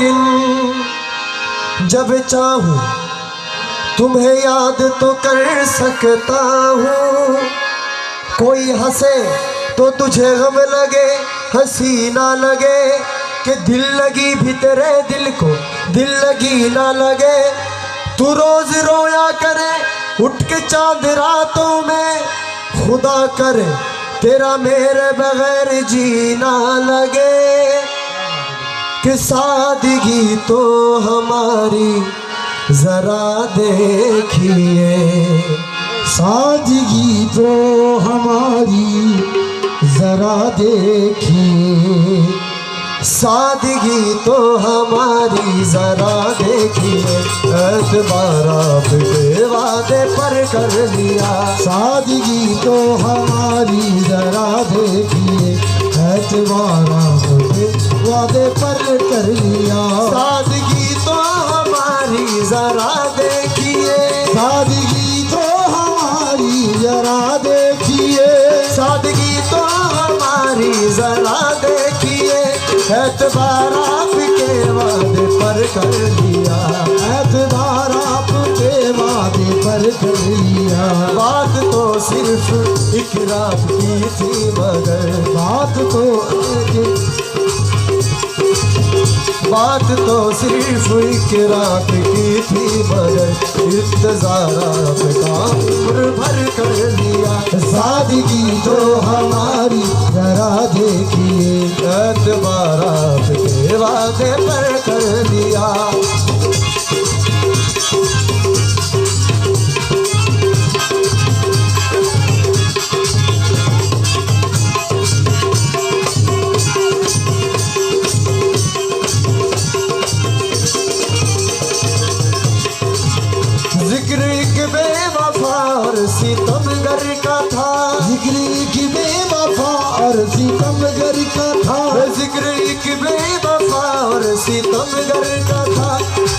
लेकिन जब चाहूं तुम्हें याद तो कर सकता हूँ। कोई हंसे तो तुझे गम लगे, हंसी ना लगे कि दिल लगी भी तेरे दिल को दिल लगी ना लगे। तू रोज रोया करे उठ के चांद रातों में, खुदा करे तेरा मेरे बगैर जीना लगे। कि सादगी तो हमारी जरा देखिए, सादगी तो हमारी जरा देखिए, सादगी तो हमारी जरा देखिए। एतबार आपके वादे पर कर लिया, सादगी तो हमारी जरा देखिए, एतबार आपके वादे पर कर लिया। सादगी तो हमारी जरा देखिए, सादगी तो हमारी जरा देखिए, सादगी तो हमारी जरा देखिए। एतबार आपके वादे पर कर लिया, एतबार आपके वादे पर कर लिया। बात तो सिर्फ एक रात की थी मगर, बात तो सिर्फ एक रात की थी मगर इंतजार आपका उम्र भर कर लिया। सादगी तो हमारी जरा देखिए, एतबार आपके वादे पर कर लिया। जिक्र एक बेवफा और सितमगर का था, जिक्र की बेवफा और सितमगर का था, जिक्र एक बेवफा और सितमगर का था।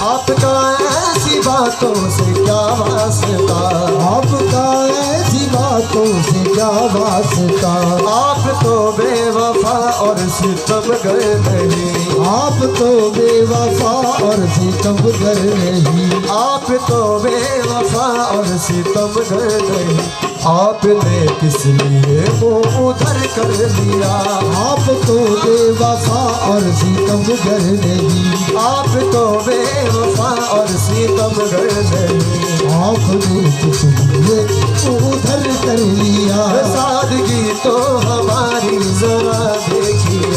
आपका ऐसी बातों से क्या वास्ता, आपका ऐसी बातों से क्या वास्ता। आप तो बेवफा और सितमगर नहीं, आप तो बेवफा और सितमगर नहीं, आप तो बेवफा और सितमगर नहीं। आपने किस लिए वो उधर कर लिया, आप तो बेवफा और सितमगर नहीं, आप तो बेवफा और सितमगर नहीं। आपने किस लिए उधर कर लिया। सादगी तो हमारी जरा देखिए,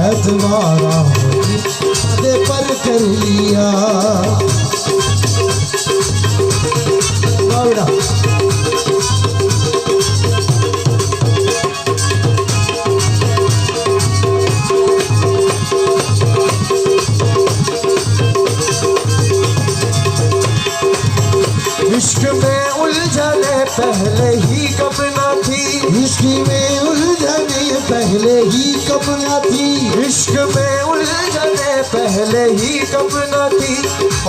एतबार आपके पर कर लिया। इश्क में उलझने पहले ही कब ना थी, इश्क में उलझने पहले ही कब न थी, इश्क में उलझने पहले ही कब न थी।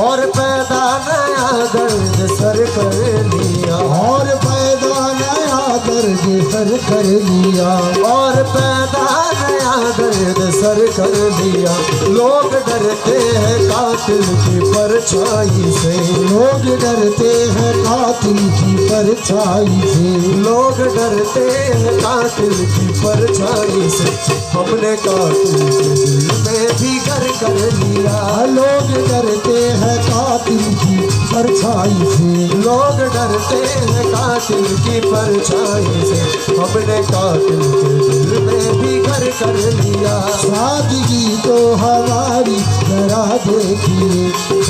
और पैदा नया दर्द सर कर लिया, और पैदा नया दर्द सर कर लिया, और पैदा नया दर्द सर कर लिया। लोग डरते हैं कातिल की परछाई से, लोग डरते हैं कातिल की परछाई से, लोग डरते हैं कातिल की परछाई से। हमने कातिल के दिल में भी घर कर लिया, लोग डरते हैं कातिल की परछाई से, लोग डरते हैं कातिल की परछाई से। हमने कातिल के दिल में भी घर कर लिया। सादगी तो हमारी जरा देखिए,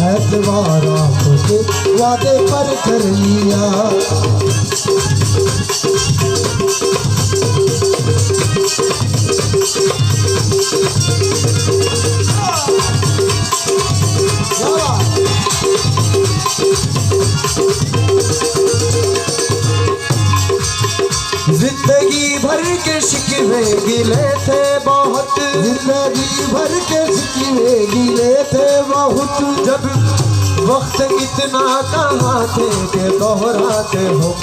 एतबार आपके वादे पर कर लिया। जिंदगी भर के शिकवे गिले थे बहुत, जिंदगी भर के सिकवे गिले थे बहुत, जब वक्त इतना कहाँ थे कि दोहराते हो,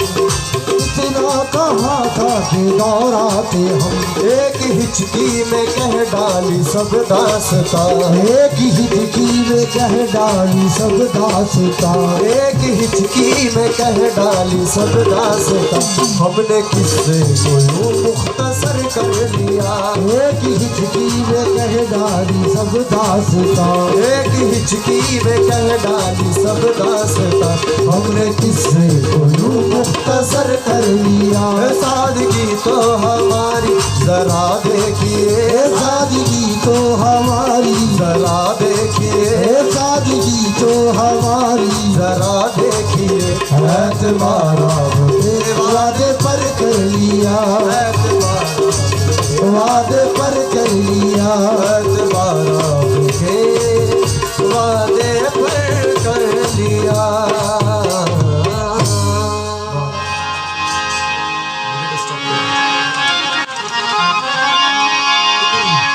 इतना कहा था कि दौराते हम, एक हिचकी में कह डाली सब दास्तां, एक हिचकी कह डाली सब दास्तां, एक हिचकी में कह डाली सब दास्तां, हमने किससे को यूं मुख्तसर कर लिया। एक हिचकी में कह डाली सब दास्तां, एक हिचकी में कह डाली सब दास्तां, हमने किससे को यूं मुख्तसर कर लिया। सादगी तो हमारी जरा देखिए, सादगी तो हमारी, जरा देखिए, सादगी तो हमारी, जरा देखिए, एतबारा वादे पर कर लिया, एतबार वादे पर कर लिया।